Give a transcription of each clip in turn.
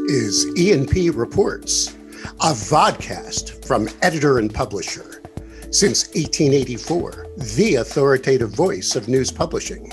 is E&P Reports, a vodcast from editor and publisher. Since 1884, the authoritative voice of news publishing.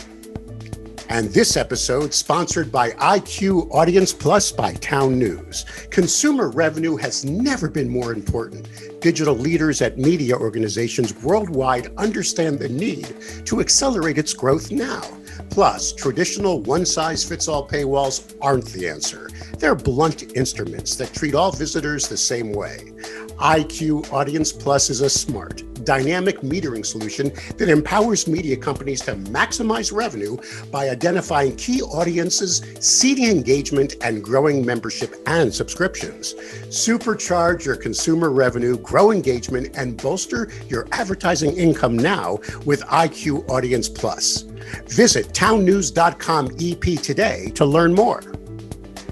And this episode sponsored by IQ Audience Plus by Town News. Consumer revenue has never been more important. Digital leaders at media organizations worldwide understand the need to accelerate its growth now. Plus, traditional one-size-fits-all paywalls aren't the answer. They're blunt instruments that treat all visitors the same way. IQ Audience Plus is a smart, dynamic metering solution that empowers media companies to maximize revenue by identifying key audiences, seeding engagement, and growing membership and subscriptions. Supercharge your consumer revenue, grow engagement, and bolster your advertising income now with IQ Audience Plus. Visit townnews.com EP today to learn more.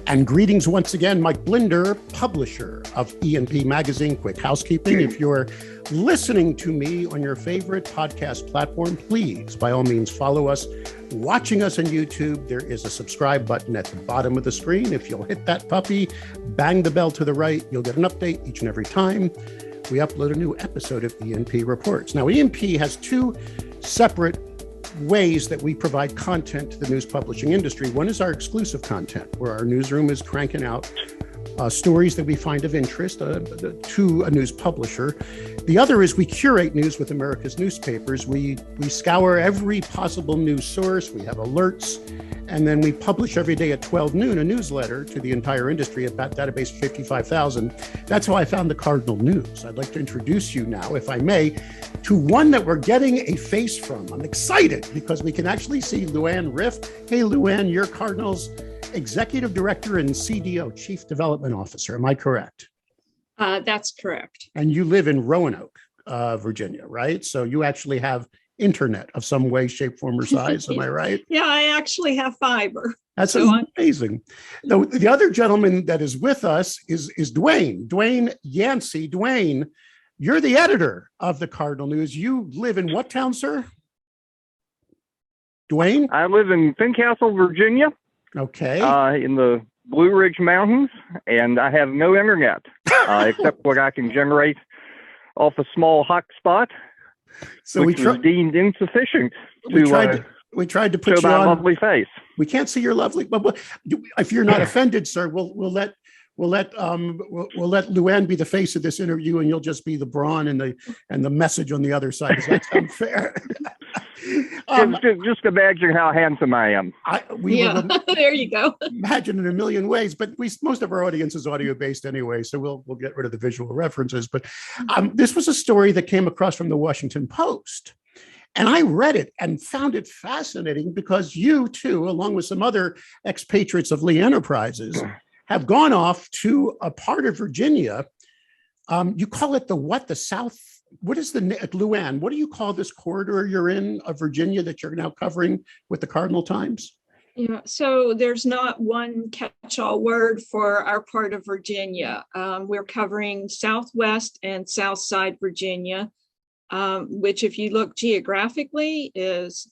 And greetings once again, Mike Blinder, publisher of E&P Magazine. Quick housekeeping. If you're listening to me on your favorite podcast platform, please, by all means, follow us. Watching us on YouTube, there is a subscribe button at the bottom of the screen. If you'll hit that puppy, bang the bell to the right, you'll get an update each and every time we upload a new episode of E&P Reports. Now, E&P has two separate ways that we provide content to the news publishing industry. One is our exclusive content, where our newsroom is cranking out stories that we find of interest to a news publisher. The other is we curate news with America's newspapers. We scour every possible news source. We have alerts, and then we publish every day at 12 noon a newsletter to the entire industry at that database of 55,000. That's how I found the Cardinal News. I'd like to introduce you now, if I may, to one that we're getting a face from. I'm excited because we can actually see Luanne Rife. Hey, Luanne, you're Cardinal's Executive Director and CDO, Chief Development Officer. Am I correct? That's correct. And you live in Roanoke, Virginia, right? So you actually have internet of some way, shape, form, or size. Am I right? Yeah, I actually have fiber. That's amazing. The other gentleman that is with us is Dwayne Yancey. Dwayne, you're the editor of the Cardinal News. You live in what town, sir? Dwayne? I live in Fincastle, Virginia. Okay. In the Blue Ridge Mountains, and I have no internet except what I can generate off a small hotspot, so which was deemed insufficient we tried to put show you my on. lovely face. We can't see your lovely, but if you're not offended, sir, we'll let Luanne be the face of this interview, and you'll just be the brawn and the message on the other side. Does that sound fair? Just imagine how handsome I am. There you go. Imagine in a million ways, but most of our audience is audio based anyway, so we'll get rid of the visual references. But this was a story that came across from the Washington Post. And I read it and found it fascinating because you too, along with some other expatriates of Lee Enterprises, have gone off to a part of Virginia. You call it the South. What is Luanne, what do you call this corridor you're in of Virginia that you're now covering with the Cardinal Times? Yeah, so there's not one catch-all word for our part of Virginia. We're covering Southwest and Southside Virginia, which if you look geographically is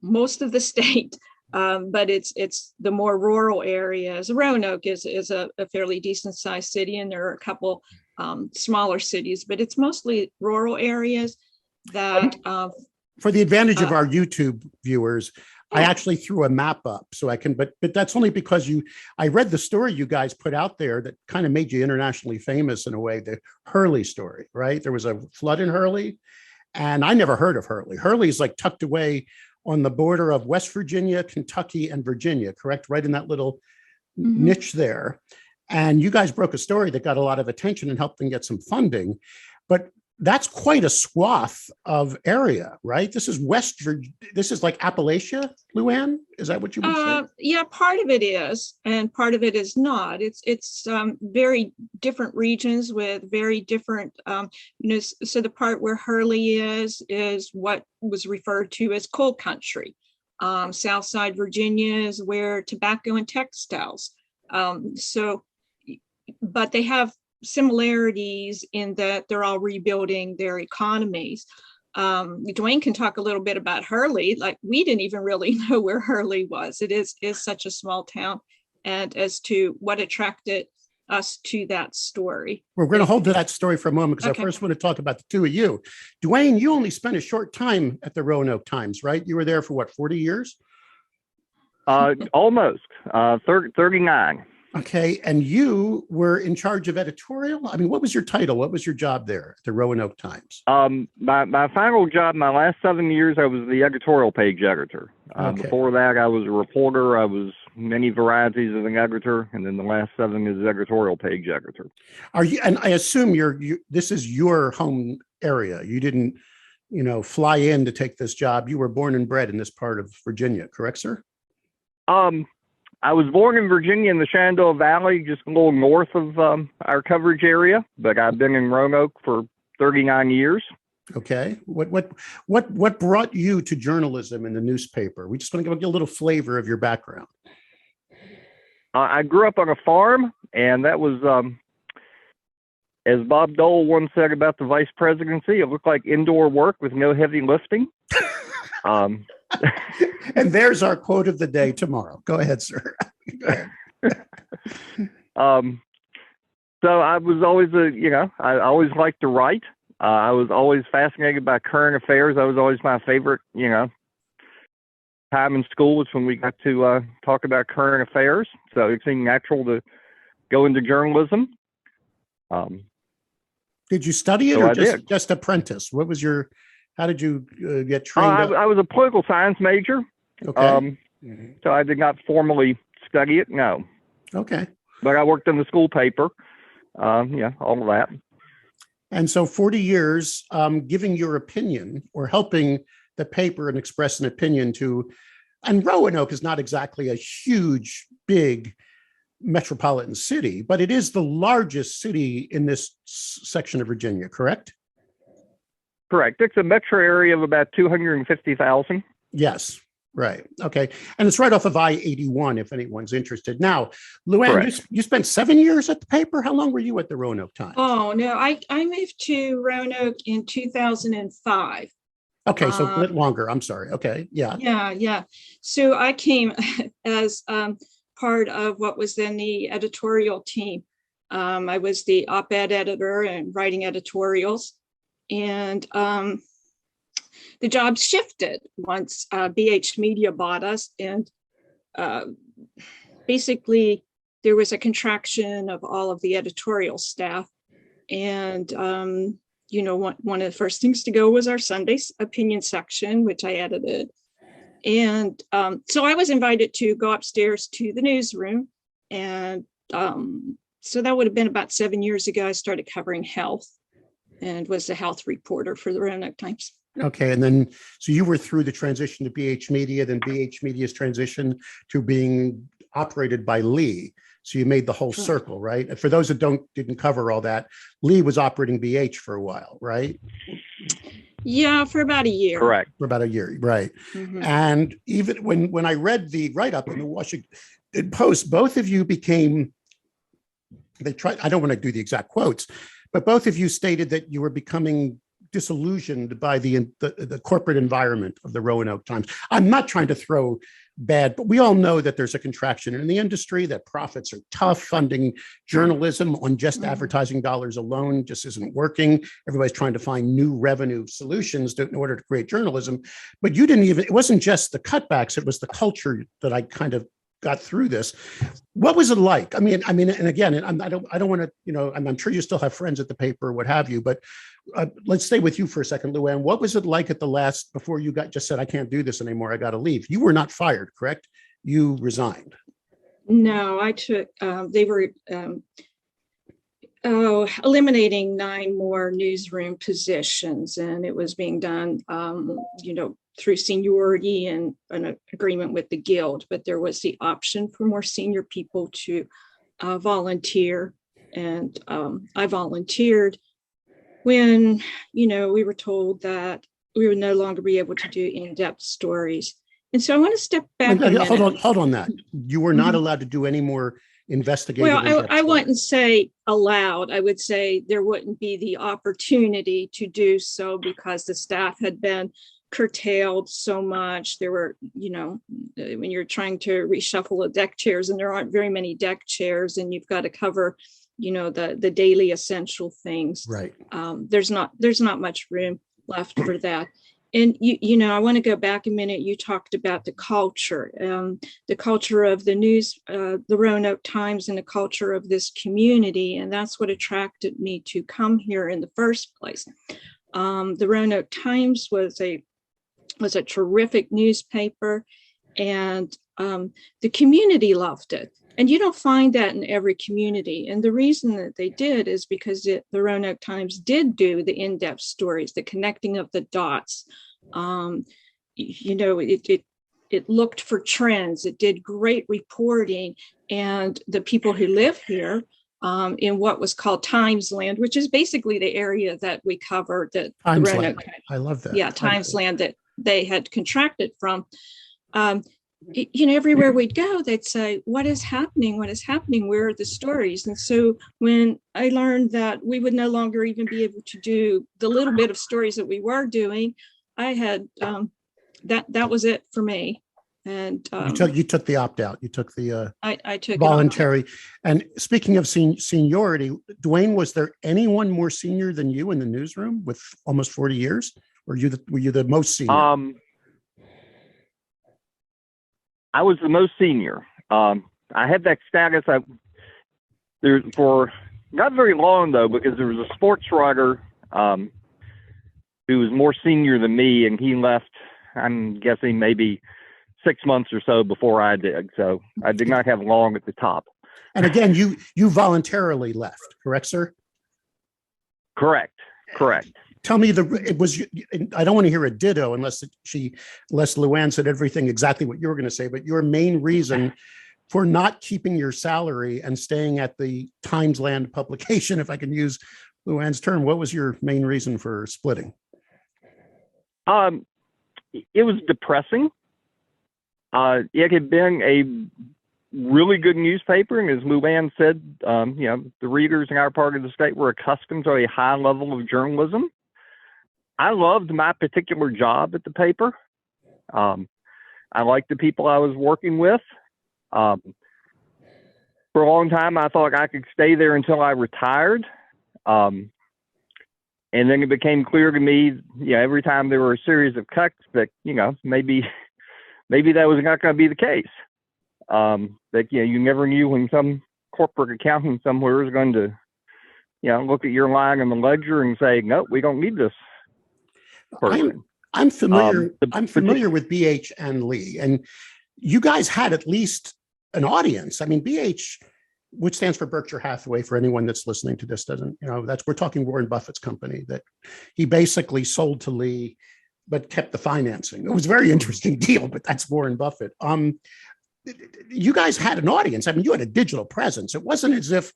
most of the state. But it's the more rural areas. Roanoke is a fairly decent sized city, and there are a couple smaller cities, but it's mostly rural areas that. For the advantage of our YouTube viewers, I actually threw a map up so I can, but that's only because I read the story you guys put out there that kind of made you internationally famous in a way, the Hurley story, right? There was a flood in Hurley, and I never heard of Hurley. Hurley is like tucked away on the border of West Virginia, Kentucky, and Virginia, correct? Right in that little niche there. And you guys broke a story that got a lot of attention and helped them get some funding. But that's quite a swath of area, right? This is this is like Appalachia, Luanne? Is that what you would say? Yeah, part of it is, and part of it is not. It's very different regions with very different, so the part where Hurley is what was referred to as coal country. Southside Virginia is where tobacco and textiles. But they have similarities in that they're all rebuilding their economies. Dwayne can talk a little bit about Hurley. Like, we didn't even really know where Hurley was. It is such a small town. and as to what attracted us to that story. We're going to hold to that story for a moment because Okay. I first want to talk about the two of you. Dwayne, you only spent a short time at the Roanoke Times, right? You were there for what, 40 years? Almost 39. Okay. And you were in charge of editorial. I mean, what was your title? What was your job there at the Roanoke Times? My final job, my last 7 years, I was the editorial page editor. Okay. Before that, I was a reporter. I was many varieties of an editor, and then the last 7 is editorial page editor. Are you? And I assume this is your home area. You didn't, fly in to take this job. You were born and bred in this part of Virginia, correct, sir? I was born in Virginia in the Shenandoah Valley, just a little north of our coverage area, but I've been in Roanoke for 39 years. Okay. What brought you to journalism in the newspaper? We just want to give you a little flavor of your background. I grew up on a farm, and that was, as Bob Dole once said about the vice presidency, it looked like indoor work with no heavy lifting. And there's our quote of the day tomorrow. Go ahead, sir. Go ahead. So I was always I always liked to write. I was always fascinated by current affairs. That was always my favorite, time in school was when we got to talk about current affairs. So it seemed natural to go into journalism. Did you study it So or I just apprentice? How did you get trained? I was a political science major. Okay. So I did not formally study it, no. Okay. But I worked in the school paper, all of that. And so 40 years giving your opinion or helping the paper and express an opinion and Roanoke is not exactly a huge, big metropolitan city, but it is the largest city in this section of Virginia, correct? Correct. It's a metro area of about 250,000. Yes. Right. Okay. And it's right off of I-81, if anyone's interested. Now, Luanne, you spent 7 years at the paper. How long were you at the Roanoke Times? Oh, no, I moved to Roanoke in 2005. Okay. So a bit longer. I'm sorry. Okay. Yeah. Yeah. So I came as part of what was then the editorial team. I was the op-ed editor and writing editorials. And the job shifted once BH Media bought us. And basically, there was a contraction of all of the editorial staff. And, one of the first things to go was our Sunday opinion section, which I edited. And so I was invited to go upstairs to the newsroom. And so that would have been about 7 years ago. I started covering health and was the health reporter for the Roanoke Times. Okay. And then, so you were through the transition to BH Media, then BH Media's transition to being operated by Lee. So you made the whole circle, right? And for those that didn't cover all that, Lee was operating BH for a while, right? Yeah, for about a year. Correct. For about a year, right. Mm-hmm. And even when I read the write-up in the Washington Post, both of you I don't want to do the exact quotes, but both of you stated that you were becoming disillusioned by the corporate environment of the Roanoke Times. I'm not trying to throw bad, but we all know that there's a contraction in the industry, that profits are tough. Funding journalism on just advertising dollars alone just isn't working. Everybody's trying to find new revenue solutions in order to create journalism. But it wasn't just the cutbacks, it was the culture that I kind of got through this. What was it like? I mean, and again, I don't want to, I'm sure you still have friends at the paper or what have you, but let's stay with you for a second, Luanne. What was it like before you just said, I can't do this anymore, I got to leave? You were not fired, correct? You resigned. No, I took, they were eliminating 9 more newsroom positions, and it was being done, through seniority and an agreement with the guild, but there was the option for more senior people to volunteer. And I volunteered when, we were told that we would no longer be able to do in-depth stories. And so I want to step back. Hold on that. You were not allowed to do any more investigative. Well, I wouldn't say allowed. I would say there wouldn't be the opportunity to do so because the staff had been curtailed so much. There were, when you're trying to reshuffle a deck chairs, and there aren't very many deck chairs, and you've got to cover, the daily essential things. Right. There's not much room left for that. And I want to go back a minute. You talked about the culture of the news, the Roanoke Times, and the culture of this community, and that's what attracted me to come here in the first place. The Roanoke Times was a terrific newspaper, and the community loved it. And you don't find that in every community. And the reason that they did is because the Roanoke Times did do the in-depth stories, the connecting of the dots. It looked for trends. It did great reporting. And the people who live here in what was called Times Land, which is basically the area that we covered, that Times the Roanoke, Land. I love that. Yeah, Times Land that they had contracted from. Everywhere we'd go, they'd say, what is happening? What is happening? Where are the stories? And so when I learned that we would no longer even be able to do the little bit of stories that we were doing, I had that was it for me. And you took the opt-out. You took the I took voluntary. And speaking of seniority, Dwayne, was there anyone more senior than you in the newsroom with almost 40 years? Or were you the most senior? I was the most senior. I had that status for not very long, though, because there was a sports writer who was more senior than me, and he left, I'm guessing, maybe 6 months or so before I did. So I did not have long at the top. And again, you voluntarily left, correct, sir? Correct. Tell me, I don't want to hear a ditto unless Luanne said everything exactly what you were going to say, but your main reason for not keeping your salary and staying at the Times Land publication, if I can use Luanne's term, what was your main reason for splitting? It was depressing. It had been a really good newspaper, and as Luanne said, the readers in our part of the state were accustomed to a high level of journalism. I loved my particular job at the paper. I liked the people I was working with. For a long time, I thought I could stay there until I retired. And then it became clear to me, every time there were a series of cuts that, maybe that was not going to be the case. That, you never knew when some corporate accountant somewhere was going to, look at your line in the ledger and say, nope, we don't need this person. I'm familiar with BH and Lee, and you guys had at least an audience. I mean, BH, which stands for Berkshire Hathaway, for anyone that's listening to this doesn't, we're talking Warren Buffett's company that he basically sold to Lee, but kept the financing. It was a very interesting deal, but that's Warren Buffett. You guys had an audience. I mean, you had a digital presence. It wasn't as if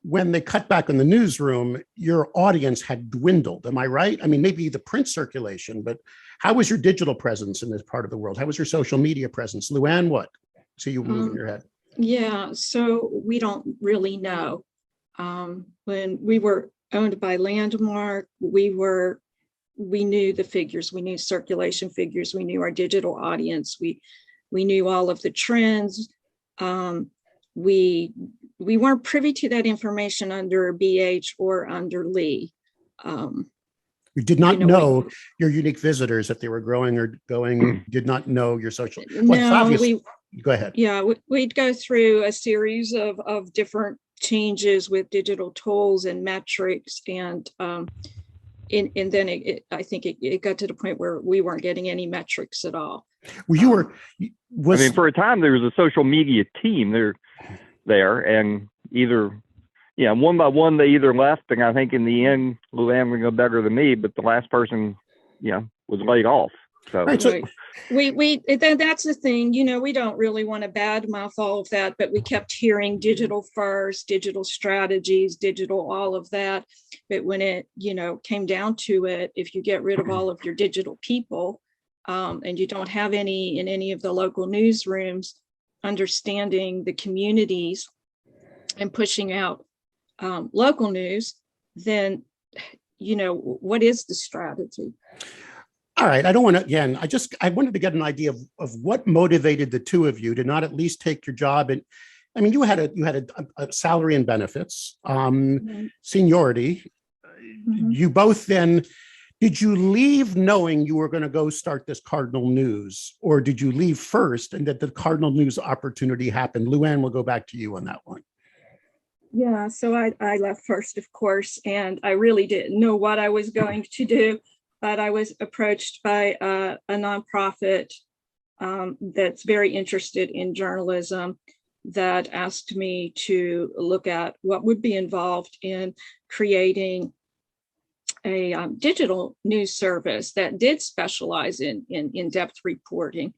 when they cut back on the newsroom, your audience had dwindled. Am I right? I mean, maybe the print circulation, but how was your digital presence in this part of the world? How was your social media presence? Luanne, what? See you moving your head. Yeah, so we don't really know. When we were owned by Landmark, we knew the figures, we knew circulation figures, we knew our digital audience, we knew all of the trends. We weren't privy to that information under BH or under Lee. You did not know your unique visitors, if they were growing or going, did not know your social. Go ahead. Yeah, we'd go through a series of different changes with digital tools and metrics, and then I think it got to the point where we weren't getting any metrics at all. Well, for a time there was a social media team there, and either, one by one they either left, and I think in the end Luanne would go better than me, but the last person, was laid off. So, right. That's the thing, we don't really want to badmouth all of that, but we kept hearing digital first, digital strategies, digital, all of that. But when it, came down to it, if you get rid of all of your digital people, and you don't have any in any of the local newsrooms understanding the communities and pushing out local news, then, what is the strategy? All right. I don't want to, again, I wanted to get an idea of what motivated the two of you to not at least take your job. And I mean, you had a salary and benefits, seniority. You both then, did you leave knowing you were going to go start this Cardinal News, or did you leave first and that the Cardinal News opportunity happened? Luanne, we'll go back to you on that one. Yeah, so I left first, of course, and I really didn't know what I was going to do, but I was approached by a nonprofit that's very interested in journalism that asked me to look at what would be involved in creating a digital news service that did specialize in in-depth reporting.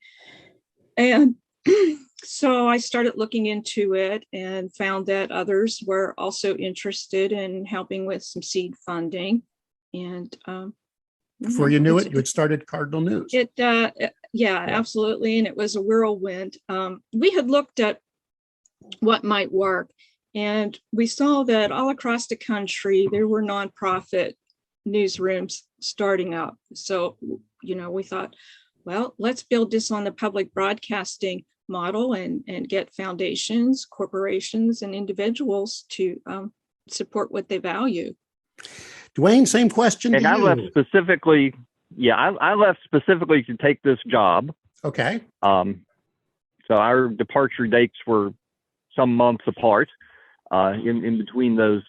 And so I started looking into it and found that others were also interested in helping with some seed funding. And before you knew it, you had started Cardinal News. Yeah, absolutely. And it was a whirlwind. We had looked at what might work, and we saw that all across the country, there were nonprofit newsrooms starting up. So, we thought, well, let's build this on the public broadcasting model and get foundations, corporations, and individuals to support what they value. Dwayne, same question. And I left specifically, I left specifically to take this job. Okay. So our departure dates were some months apart. In between those,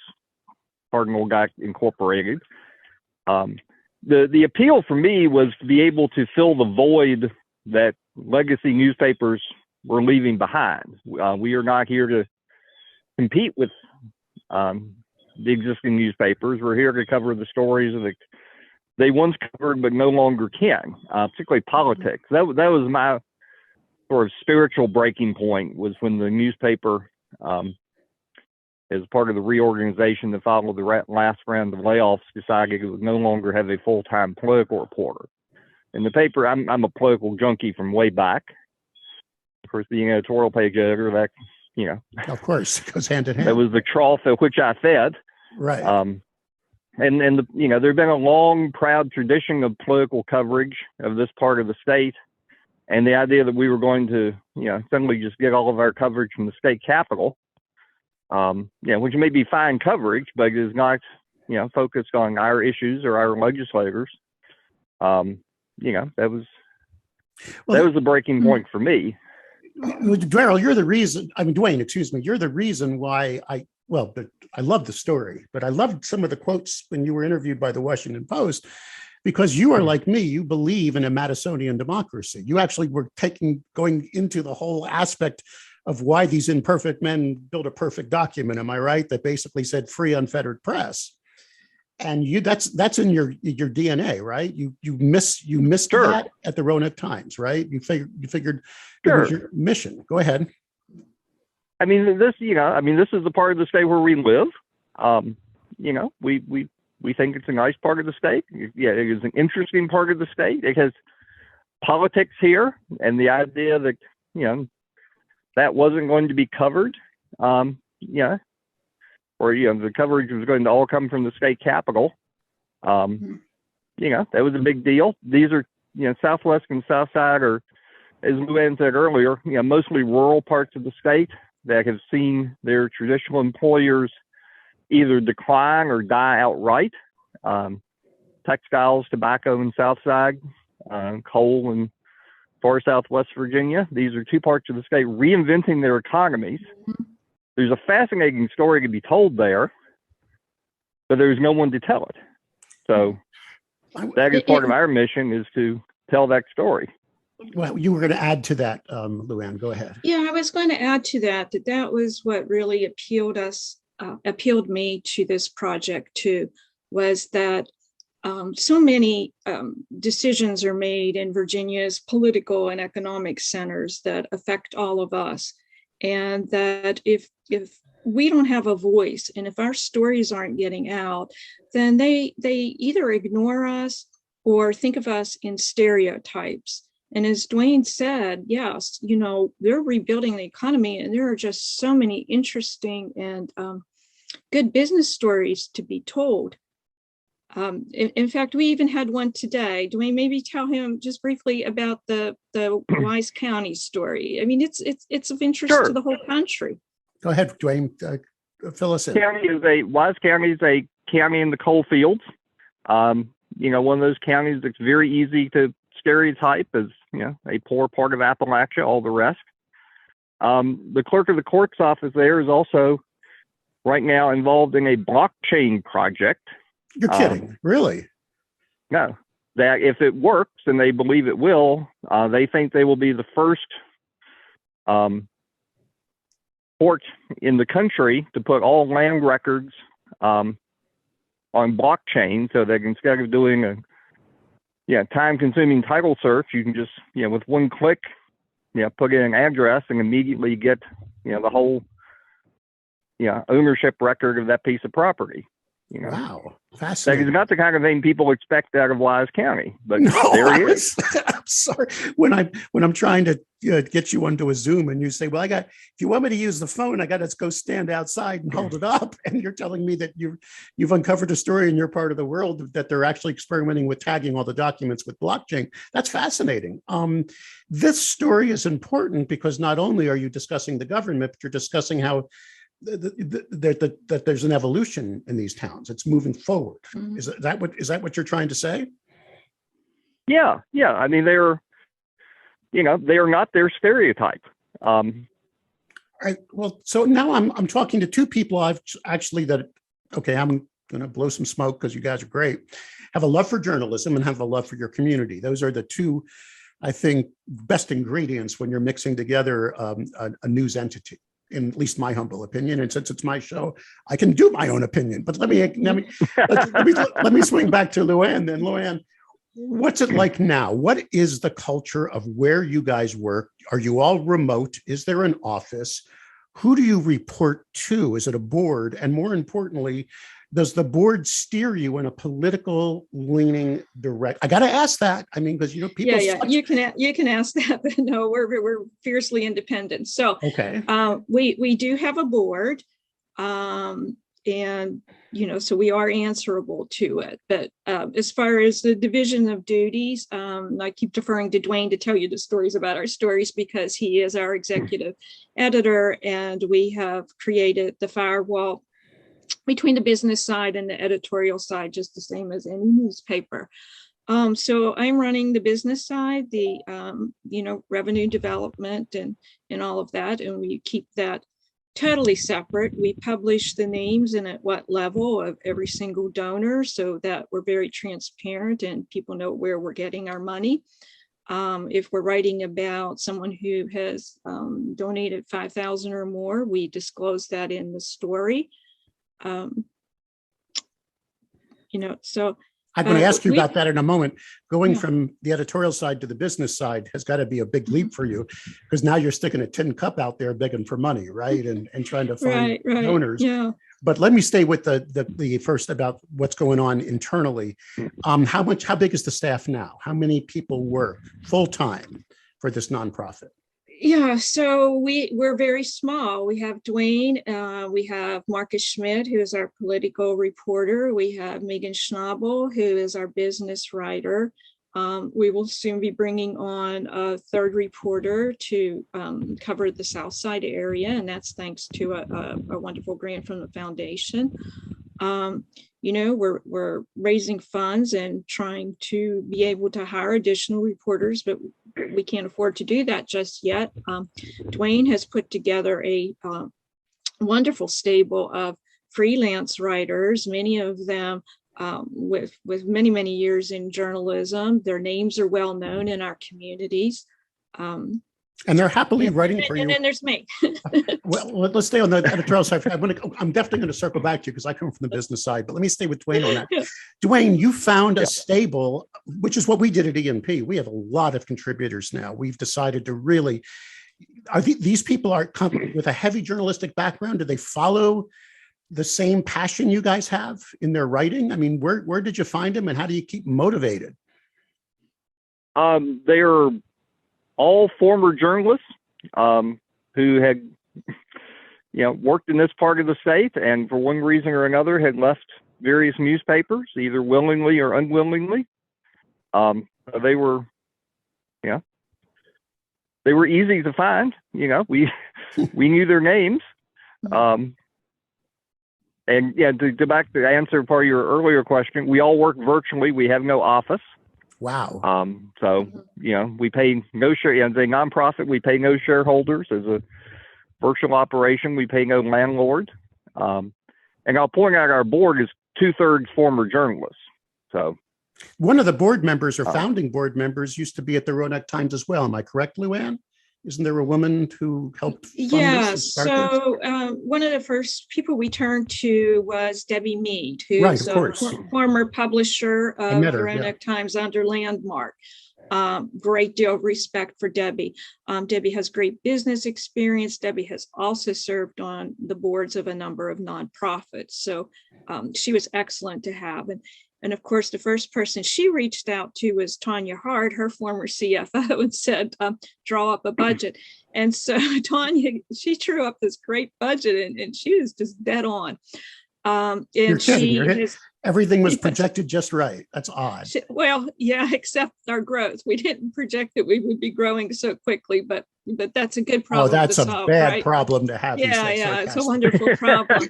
Cardinal got incorporated. The appeal for me was to be able to fill the void that legacy newspapers were leaving behind. We are not here to compete with the existing newspapers. We're here to cover the stories that they once covered but no longer can, particularly politics. That was my sort of spiritual breaking point, was when the newspaper, as part of the reorganization that followed the last round of layoffs, decided it would no longer have a full-time political reporter. In the paper, I'm a political junkie from way back. Of course, being an editorial page editor, that, of course, it goes hand in hand. That was the trough at which I fed. Right. And there'd been a long, proud tradition of political coverage of this part of the state. And the idea that we were going to, suddenly just get all of our coverage from the state capitol, which may be fine coverage, but is not, focused on our issues or our legislators. That was the breaking point for me. Dwayne, you're the reason. Dwayne, excuse me. You're the reason why I love the story, but I loved some of the quotes when you were interviewed by the Washington Post, because you are like me. You believe in a Madisonian democracy. You actually were going into the whole aspect of why these imperfect men built a perfect document. Am I right? That basically said free, unfettered press. And that's in your DNA, right? You missed Sure. that at the Roanoke Times, right? You figured Sure. it was your mission. Go ahead. This is the part of the state where we live. We think it's a nice part of the state. Yeah, it is an interesting part of the state. It has politics here, and the idea that, that wasn't going to be covered, the coverage was going to all come from the state capitol. That was a big deal. These are, Southwest and South Side are, as Luanne said earlier, mostly rural parts of the state that have seen their traditional employers either decline or die outright. Textiles, tobacco in South Side, coal in far Southwest Virginia. These are two parts of the state reinventing their economies. There's a fascinating story to be told there, but there's no one to tell it. So that is part of our mission, is to tell that story. Well, you were going to add to that, Luanne. Go ahead. Yeah, I was going to add to that was what really appealed me to this project too, was that so many decisions are made in Virginia's political and economic centers that affect all of us. And that if we don't have a voice, and if our stories aren't getting out, then they either ignore us or think of us in stereotypes. And as Dwayne said, yes, they're rebuilding the economy, and there are just so many interesting and good business stories to be told. In fact, we even had one today. Dwayne, maybe tell him just briefly about the Wise County story. I mean, it's of interest Sure. to the whole country. Go ahead, Dwayne. Fill us in. Wise County is a county in the coal fields. One of those counties that's very easy to stereotype as, a poor part of Appalachia, all the rest. The clerk of the court's office there is also right now involved in a blockchain project. You're kidding, really? No, that if it works, and they believe it will, they think they will be the first port in the country to put all land records on blockchain, so that instead of doing a time-consuming title search, you can just with one click, put in an address and immediately get the whole ownership record of that piece of property. Wow, That fascinating. is not the kind of thing people expect out of Wise County, but No, there he is. I'm sorry. When I'm trying to get you onto a Zoom and you say, well, if you want me to use the phone, I got to go stand outside and hold it up. And you're telling me that you've uncovered a story in your part of the world that they're actually experimenting with tagging all the documents with blockchain. That's fascinating. This story is important because not only are you discussing the government, but you're discussing how that there's an evolution in these towns. It's moving forward. Mm-hmm. Is that what you're trying to say? Yeah. I mean, they are not their stereotype. All right. Well, so now I'm talking to two people I'm going to blow some smoke because you guys are great. Have a love for journalism and have a love for your community. Those are the two, I think, best ingredients when you're mixing together a news entity, in at least my humble opinion. And since it's my show, I can do my own opinion. But let me swing back to Luanne then. Luanne, what's it like now? What is the culture of where you guys work? Are you all remote? Is there an office? Who do you report to? Is it a board? And more importantly, does the board steer you in a political leaning direct? I got to ask that. I mean, because people. Yeah. You can ask that, but no, we're fiercely independent. So okay, we do have a board, and so we are answerable to it. But as far as the division of duties, I keep deferring to Dwayne to tell you the stories about our stories because he is our executive editor, and we have created the firewall between the business side and the editorial side, just the same as any newspaper. So I'm running the business side, the revenue development and all of that, and we keep that totally separate. We publish the names and at what level of every single donor so that we're very transparent and people know where we're getting our money. If we're writing about someone who has donated $5,000 or more, we disclose that in the story. So I'm going to ask you about that in a moment. Going from the editorial side to the business side has got to be a big leap for you because now you're sticking a tin cup out there begging for money, right? And trying to find donors. Yeah. But let me stay with the first about what's going on internally. How big is the staff now? How many people work full time for this nonprofit? Yeah, so we're very small. We have Dwayne, we have Marcus Schmidt, who is our political reporter. We have Megan Schnabel, who is our business writer. We will soon be bringing on a third reporter to cover the South Side area, and that's thanks to a wonderful grant from the foundation. We're raising funds and trying to be able to hire additional reporters, but we can't afford to do that just yet. Dwayne has put together a wonderful stable of freelance writers, many of them with many, many years in journalism. Their names are well known in our communities. And they're happily writing for you. And then there's me. Well, let's stay on the editorial side. I'm definitely going to circle back to you because I come from the business side, but let me stay with Dwayne on that. Dwayne, you found a stable, which is what we did at E&P. We have a lot of contributors now. We've decided to really, these people are with a heavy journalistic background. Do they follow the same passion you guys have in their writing? I mean, where did you find them and how do you keep motivated? They are all former journalists who had, worked in this part of the state and for one reason or another had left, various newspapers, either willingly or unwillingly. They were, yeah, they were easy to find. You know, we knew their names. And yeah, to back to answer part of your earlier question, we all work virtually. We have no office. Wow. So, you know, we pay no share. As a nonprofit, we pay no shareholders. As a virtual operation, we pay no landlord. And I'll point out our board is 2/3 former journalists. So one of the board members or founding board members used to be at the Roanoke Times as well. Am I correct, Luanne? Isn't there a woman who helped fund this? So one of the first people we turned to was Debbie Mead, who's a former publisher of the Roanoke Times under Landmark. Great deal of respect for Debbie. Debbie has great business experience. Debbie has also served on the boards of a number of nonprofits. So she was excellent to have. And of course, the first person she reached out to was Tanya Hart, her former CFO, and said, draw up a budget. And so Tanya, she drew up this great budget and she was just dead on. And You're kidding. Everything was projected just right. That's odd. Well, yeah, except our growth. We didn't project that we would be growing so quickly, but that's a good problem. Oh, that's to solve, a bad right? problem to have. Yeah, it's a wonderful problem.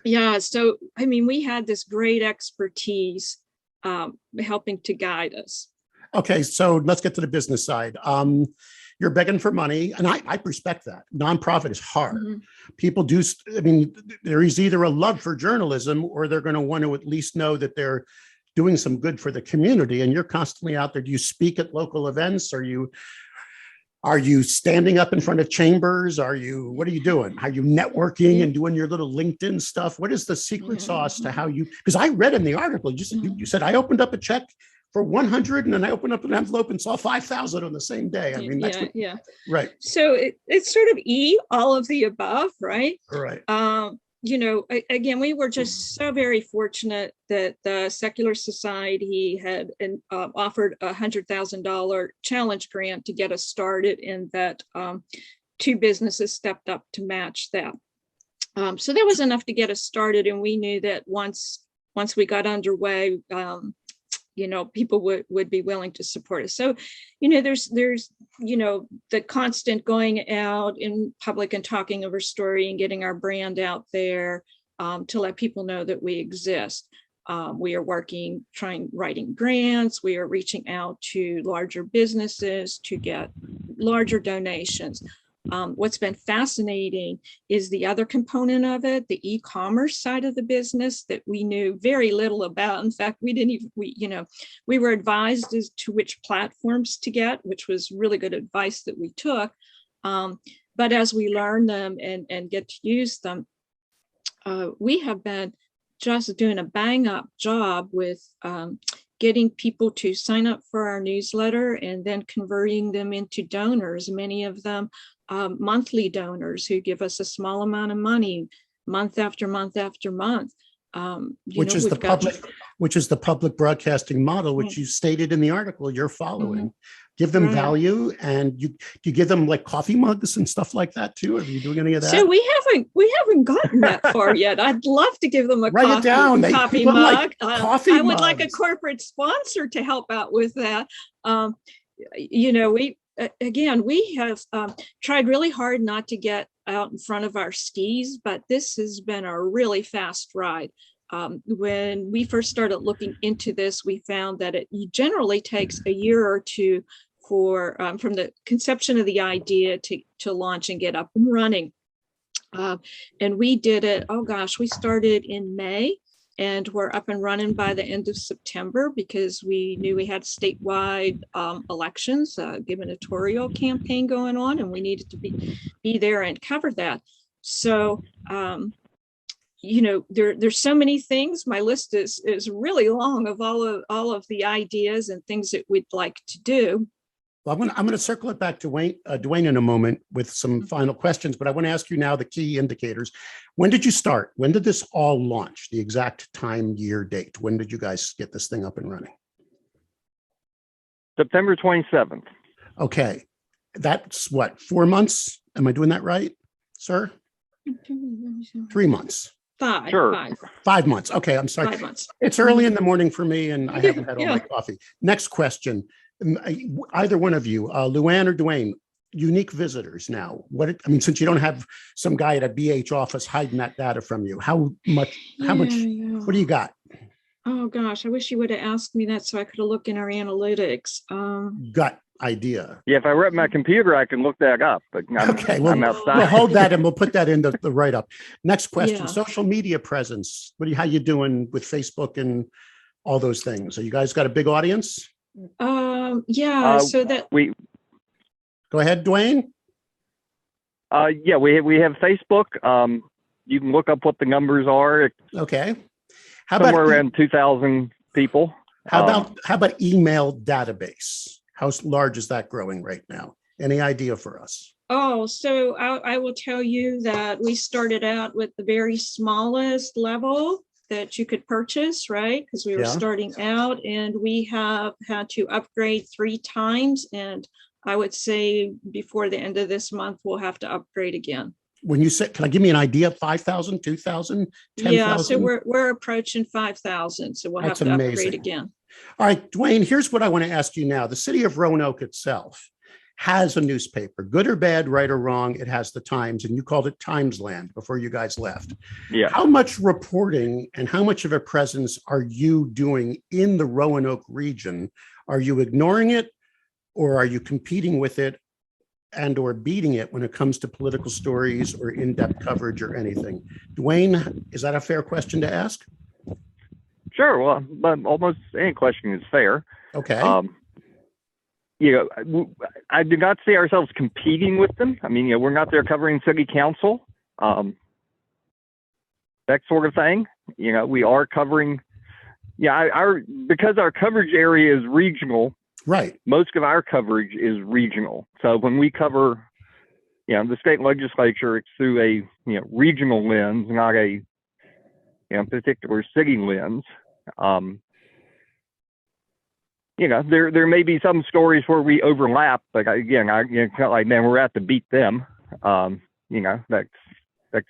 Yeah, so I mean, we had this great expertise helping to guide us. Okay, so let's get to the business side. You're begging for money, and I respect that. Nonprofit is hard. People do, I mean, there is either a love for journalism or they're going to want to at least know that they're doing some good for the community, and you're constantly out there. Do you speak at local events? Are you standing up in front of chambers? What are you doing? Are you networking and doing your little LinkedIn stuff? What is the secret sauce to how you, because I read in the article, you said, I opened up a check for 100 and then I opened up an envelope and saw 5,000 on the same day. I mean, that's right. So it's sort of all of the above, right? Right. You know, again, we were just so very fortunate that the Secular Society had offered a $100,000 challenge grant to get us started, and that 2 businesses stepped up to match that. So that was enough to get us started, and we knew that once we got underway, you know, people would be willing to support us. So, you know, there's, you know, the constant going out in public and talking of our story and getting our brand out there to let people know that we exist. We are writing grants. We are reaching out to larger businesses to get larger donations. What's been fascinating is the other component of it, the e-commerce side of the business that we knew very little about. In fact, we were advised as to which platforms to get, which was really good advice that we took. But as we learn them and get to use them, we have been just doing a bang up job with getting people to sign up for our newsletter and then converting them into donors, many of them monthly donors who give us a small amount of money month after month after month. Which is the public broadcasting model, which you stated in the article you're following. Give them value, and you give them like coffee mugs and stuff like that too. Are you doing any of that? So we haven't gotten that far yet. I'd love to give them a coffee mug. Like coffee I would like a corporate sponsor to help out with that. You know, we have tried really hard not to get out in front of our skis, but this has been a really fast ride. When we first started looking into this, we found that it generally takes a year or two for from the conception of the idea to launch and get up and running. And we did it, we started in May, and we're up and running by the end of September because we knew we had statewide elections, gubernatorial campaign going on, and we needed to be there and cover that. So, you know, there's so many things. My list is really long of all of the ideas and things that we'd like to do. Well, I'm going to circle it back to Dwayne in a moment with some final questions, but I want to ask you now the key indicators. When did you start? When did this all launch? The exact time, year, date. When did you guys get this thing up and running? September 27th. Okay. That's what, 4 months? Am I doing that right, sir? 3 months. Sure. 5 months. Okay, I'm sorry. 5 months. It's early in the morning for me, and I haven't had all my Yeah. coffee. Next question. Either one of you, Luanne or Dwayne, unique visitors now. Since you don't have some guy at a BH office hiding that data from you, how much, Yeah. what do you got? Oh, gosh, I wish you would have asked me that so I could have looked in our analytics. Gut idea. Yeah, if I were at my computer, I can look that up. But Okay, I'm outside. we'll hold that and we'll put that in the write-up. Next question, Yeah. social media presence. How you doing with Facebook and all those things? You guys got a big audience? Yeah, so that we Go ahead, Dwayne. yeah, we have Facebook. You can look up what the numbers are. Okay. How Somewhere about around 2,000 people. how about email database? How large is that growing right now? Any idea for us? Oh, so I will tell you that we started out with the very smallest level that you could purchase, right? Because we were starting out, and we have had to upgrade 3 times. And I would say before the end of this month, we'll have to upgrade again. When you say, can I give me an idea? 5,000, 2,000, 10,000? Yeah, so we're approaching 5,000. So we'll have to upgrade again. All right, Dwayne, here's what I want to ask you now. The city of Roanoke itself has a newspaper, good or bad, right or wrong. It has the Times, and you called it Timesland before you guys left. Yeah. How much reporting and how much of a presence are you doing in the Roanoke region? Are you ignoring it, or are you competing with it and or beating it when it comes to political stories or in-depth coverage or anything? Dwayne, is that a fair question to ask? Sure. Well, but almost any question is fair. Okay. I do not see ourselves competing with them. I mean, we're not there covering city council, that sort of thing. We are covering, because our coverage area is regional. Right. Most of our coverage is regional. So when we cover, the state legislature, it's through a, regional lens, not a, particular city lens. There may be some stories where we overlap, but again, it's not like, man, we're out to beat them. That's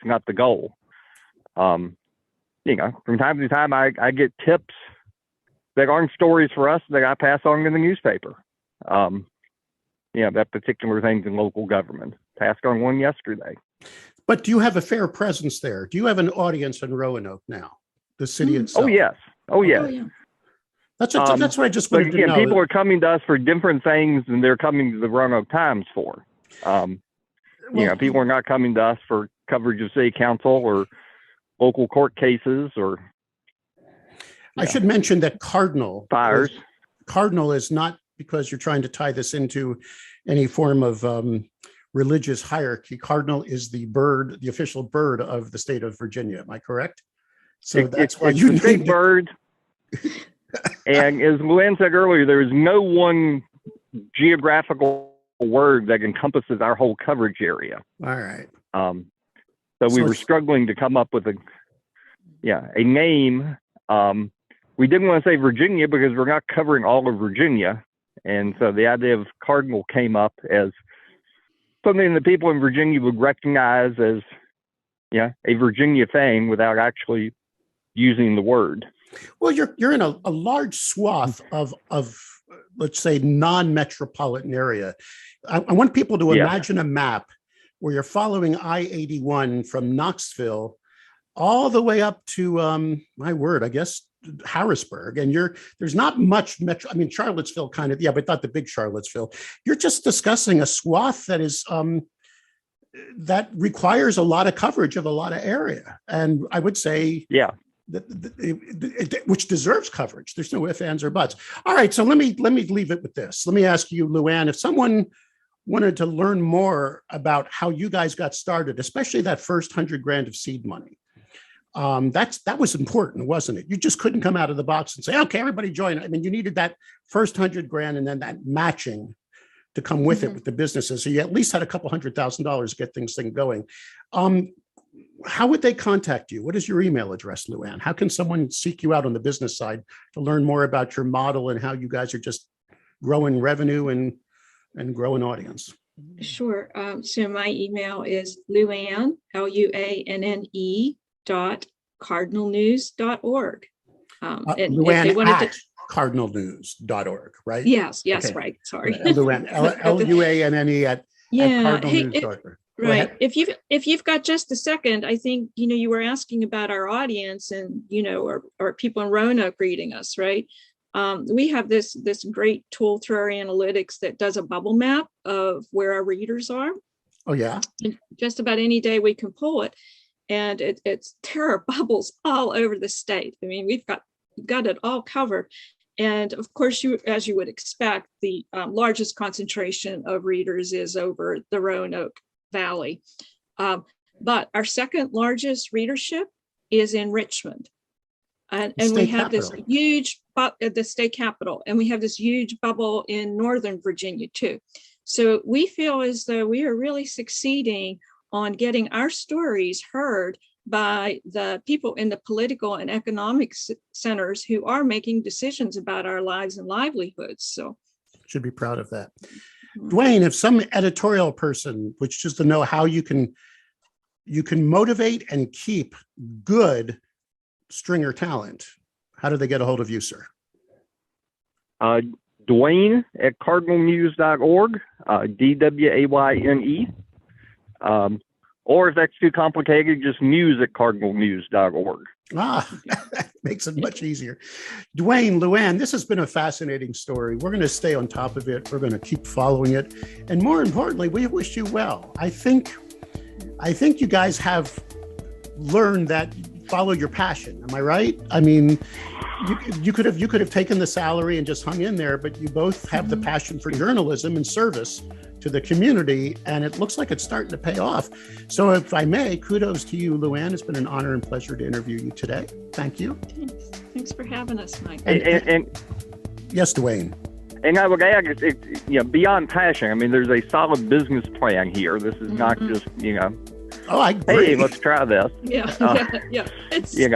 not the goal. From time to time, I get tips that aren't stories for us that I pass on to the newspaper. That particular things in local government. Passed on one yesterday. But do you have a fair presence there? Do you have an audience in Roanoke now? The city itself? Oh, yes. Oh, yes. Oh, yeah. That's what I just wanted to know. People are coming to us for different things than they're coming to the Roanoke Times for. People are not coming to us for coverage of city council or local court cases or. I should mention that Cardinal fires. Cardinal is not because you're trying to tie this into any form of religious hierarchy. Cardinal is the official bird of the state of Virginia. Am I correct? So that's why you named the big bird. And as Luanne said earlier, there is no one geographical word that encompasses our whole coverage area. All right. So we were struggling to come up with a name. We didn't want to say Virginia because we're not covering all of Virginia. And so the idea of Cardinal came up as something that people in Virginia would recognize as, a Virginia thing without actually using the word. Well, you're in a large swath of let's say non-metropolitan area. I want people to imagine a map where you're following I-81 from Knoxville all the way up to Harrisburg, and there's not much metro. I mean, Charlottesville kind of, but not the big Charlottesville. You're just discussing a swath that is that requires a lot of coverage of a lot of area, and I would say, which deserves coverage. There's no ifs, ands, or buts. All right, so let me leave it with this. Let me ask you, Luanne, if someone wanted to learn more about how you guys got started, especially that first $100,000 of seed money. That was important, wasn't it? You just couldn't come out of the box and say, okay, everybody join. I mean, you needed that first $100,000 and then that matching to come with it with the businesses. So you at least had a couple $100,000 to get things going. How would they contact you? What is your email address, Luanne? How can someone seek you out on the business side to learn more about your model and how you guys are just growing revenue and growing audience? Sure. So my email is Luanne, Luanne cardinalnews.org. And Luanne, if they wanted at cardinalnews.org, right? Yes, Okay. right. Sorry. Luanne, Luanne at cardinalnews.org. Right. If you've got just a second, I think, you were asking about our audience and, or people in Roanoke reading us, right? We have this great tool through our analytics that does a bubble map of where our readers are. Oh, yeah. And just about any day we can pull it. And there are bubbles all over the state. I mean, we've got it all covered. And of course, as you would expect, the largest concentration of readers is over the Roanoke Valley. But our second largest readership is in Richmond. And we have this huge, the state capital, and we have this huge bubble in Northern Virginia too. So we feel as though we are really succeeding on getting our stories heard by the people in the political and economic centers who are making decisions about our lives and livelihoods. So should be proud of that. Dwayne, if some editorial person wishes to know how you can motivate and keep good stringer talent, how do they get a hold of you, sir? Dwayne at cardinalnews.org, DWAYNE. Or if that's too complicated, just news at cardinalnews.org. Makes it much easier. Dwayne, Luanne, this has been a fascinating story. We're going to stay on top of it. We're going to keep following it. And more importantly, we wish you well. I think you guys have learned that follow your passion. Am I right? I mean, you could have taken the salary and just hung in there, but you both have the passion for journalism and service to the community, and it looks like it's starting to pay off. So if I may, kudos to you, Luanne. It's been an honor and pleasure to interview you today. Thank you. Thanks for having us, Mike. And yes, Dwayne. And I would add, it's beyond passion. I mean, there's a solid business plan here. This is not just, Oh, I agree. Hey, let's try this. Yeah. It's, they're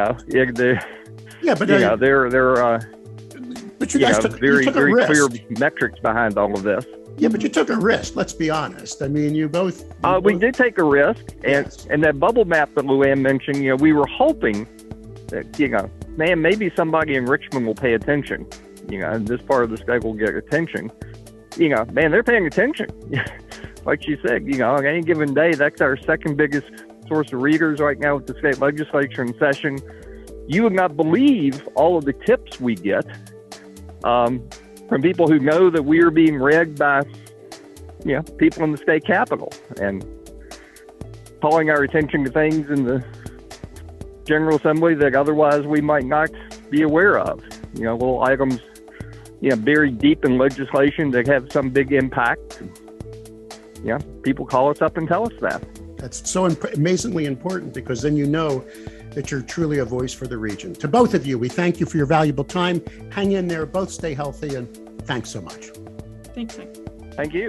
but you guys took a very risk. clear metrics behind all of this. Yeah, but you took a risk. Let's be honest. I mean, we did take a risk, and that bubble map that Luanne mentioned. We were hoping that maybe somebody in Richmond will pay attention. This part of the state will get attention. They're paying attention. Like she said, on any given day, that's our second biggest source of readers right now with the state legislature in session. You would not believe all of the tips we get from people who know that we are being read by, people in the state capitol and calling our attention to things in the General Assembly that otherwise we might not be aware of. Little items, buried deep in legislation that have some big impact. People call us up and tell us that. That's so amazingly important, because then you know that you're truly a voice for the region. To both of you, we thank you for your valuable time. Hang in there, both stay healthy, and thanks so much. Thanks, Mike. Thank you.